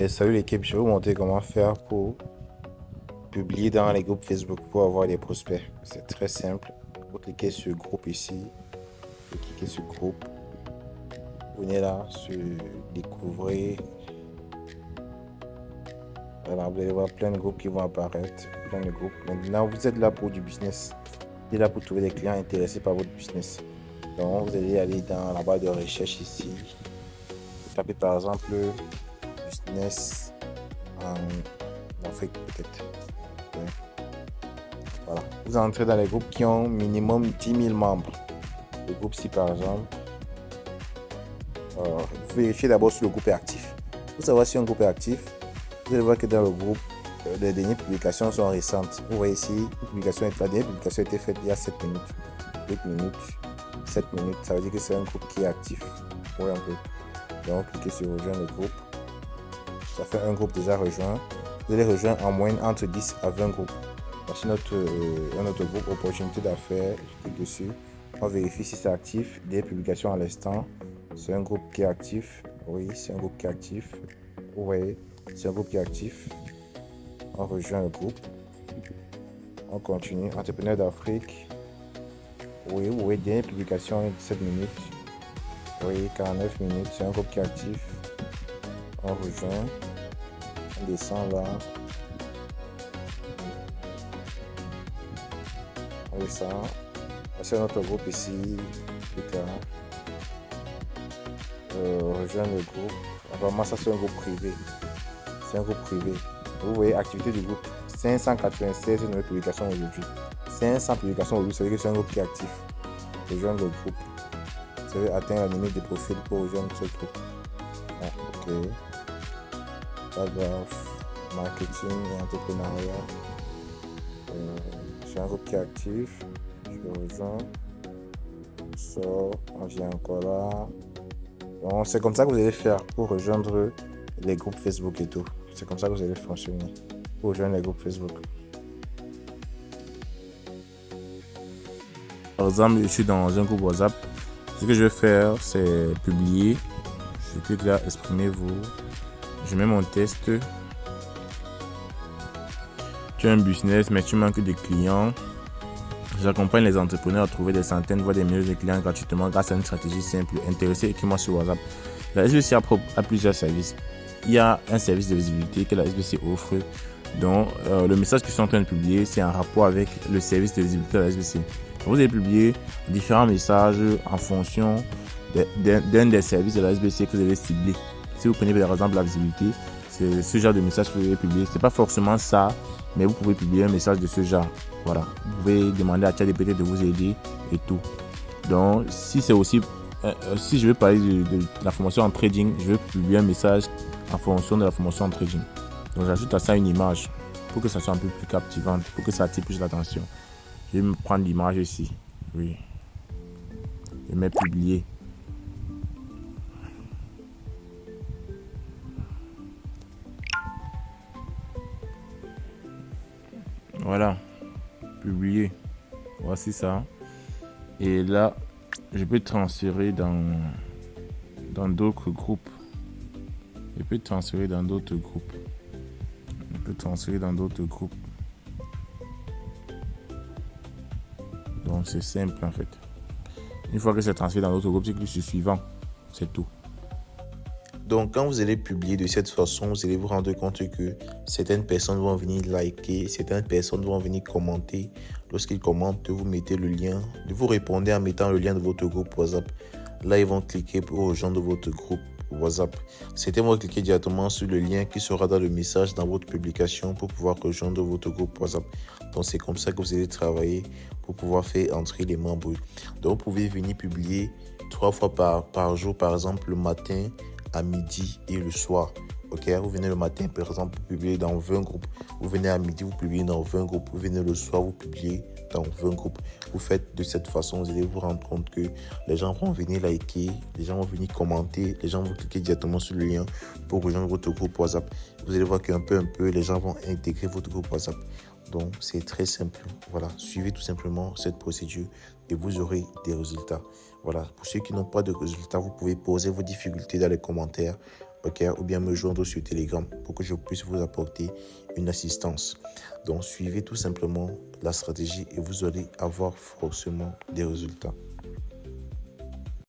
Et salut l'équipe, je vais vous montrer comment faire pour publier dans les groupes Facebook pour avoir des prospects. C'est très simple. Vous cliquez sur groupe ici, vous cliquez sur groupe, vous venez là sur découvrir. Voilà, vous allez voir plein de groupes qui vont apparaître, plein de groupes. Maintenant, vous êtes là pour du business. Vous êtes là pour trouver des clients intéressés par votre business. Donc, vous allez aller dans la barre de recherche ici. Vous tapez par exemple business en Afrique peut-être. Ouais. Voilà. Vous entrez dans les groupes qui ont minimum 10 000 membres. Le groupe ci par exemple, vous vérifiez d'abord si le groupe est actif. Pour savoir si un groupe est actif, vous allez voir que dans le groupe, les dernières publications sont récentes. Vous voyez ici, la dernière publication a été faite il y a 7 minutes, 8 minutes, 7 minutes. Ça veut dire que c'est un groupe qui est actif. Oui, un peu. Donc, cliquez sur rejoindre le groupe. Ça fait un groupe déjà rejoint. Vous allez rejoindre en moyenne entre 10 à 20 groupes. Voici un autre groupe, opportunité d'affaires. Je clique dessus. On vérifie si c'est actif. Des publications à l'instant. C'est un groupe qui est actif. Oui, c'est un groupe qui est actif. Vous voyez, c'est un groupe qui est actif. On rejoint le groupe. On continue. Entrepreneur d'Afrique. Oui, vous voyez, dernière publication, 17 minutes. Oui, 49 minutes. C'est un groupe qui est actif. On rejoint. On descend là. On descend. C'est notre groupe ici. Rejoindre le groupe. Vraiment, ça c'est un groupe privé. C'est un groupe privé. Vous voyez, activité du groupe 596 nouvelles publications aujourd'hui. 500 publications aujourd'hui, ça veut dire que c'est un groupe qui est actif. Rejoindre le groupe. Vous avez atteint la limite de profil pour rejoindre ce groupe. Ah, ok. Paragraphe, marketing et entrepreneuriat. C'est un groupe qui est actif. Je rejoins. On vient encore là. Donc, c'est comme ça que vous allez faire pour rejoindre les groupes Facebook et tout. C'est comme ça que vous allez fonctionner pour rejoindre les groupes Facebook. Par exemple, je suis dans un groupe WhatsApp. Ce que je vais faire, c'est publier. Je clique là, exprimez-vous. Je mets mon test. Tu as un business, mais tu manques de clients. J'accompagne les entrepreneurs à trouver des centaines, voire des milliers de clients gratuitement grâce à une stratégie simple. Intéressez, écrivez-moi sur WhatsApp. La SBC a plusieurs services. Il y a un service de visibilité que la SBC offre. Donc, le message que je suis en train de publier, c'est en rapport avec le service de visibilité de la SBC. Vous allez publier différents messages en fonction d'un des services de la SBC que vous allez cibler. Si vous prenez par exemple la visibilité, c'est ce genre de message que vous allez publier. Ce n'est pas forcément ça, mais vous pouvez publier un message de ce genre. Voilà. Vous pouvez demander à ChatGPT de vous aider et tout. Donc, si c'est aussi, si je veux parler de la formation en trading, je vais publier un message en fonction de la formation en trading. Donc, j'ajoute à ça une image pour que ça soit un peu plus captivante, pour que ça attire plus l'attention. Je vais me prendre l'image ici. Oui. Je vais mettre publier. Voilà. Publier. Voici ça. Et là, je peux transférer dans d'autres groupes. Je peux transférer dans d'autres groupes. Donc c'est simple en fait. Une fois que c'est transféré dans d'autres groupes, c'est clique sur suivant. C'est tout. Donc quand vous allez publier de cette façon, vous allez vous rendre compte que certaines personnes vont venir liker, certaines personnes vont venir commenter. Lorsqu'ils commentent, vous mettez le lien, vous répondez en mettant le lien de votre groupe WhatsApp. Là, ils vont cliquer pour rejoindre votre groupe WhatsApp. Certains vont cliquer directement sur le lien qui sera dans le message dans votre publication pour pouvoir rejoindre votre groupe WhatsApp. Donc c'est comme ça que vous allez travailler pour pouvoir faire entrer les membres. Donc vous pouvez venir publier 3 fois par jour, par exemple le matin, à midi et le soir. Ok, vous venez le matin, par exemple, vous publiez dans 20 groupes. Vous venez à midi, vous publiez dans 20 groupes. Vous venez le soir, vous publiez dans 20 groupes. Vous faites de cette façon, vous allez vous rendre compte que les gens vont venir liker, les gens vont venir commenter, les gens vont cliquer directement sur le lien pour rejoindre votre groupe WhatsApp. Vous allez voir qu'un peu, les gens vont intégrer votre groupe WhatsApp. Donc, c'est très simple. Voilà, suivez tout simplement cette procédure et vous aurez des résultats. Voilà, pour ceux qui n'ont pas de résultats, vous pouvez poser vos difficultés dans les commentaires. ok, ou bien me joindre sur Telegram pour que je puisse vous apporter une assistance. Donc, suivez tout simplement la stratégie et vous allez avoir forcément des résultats.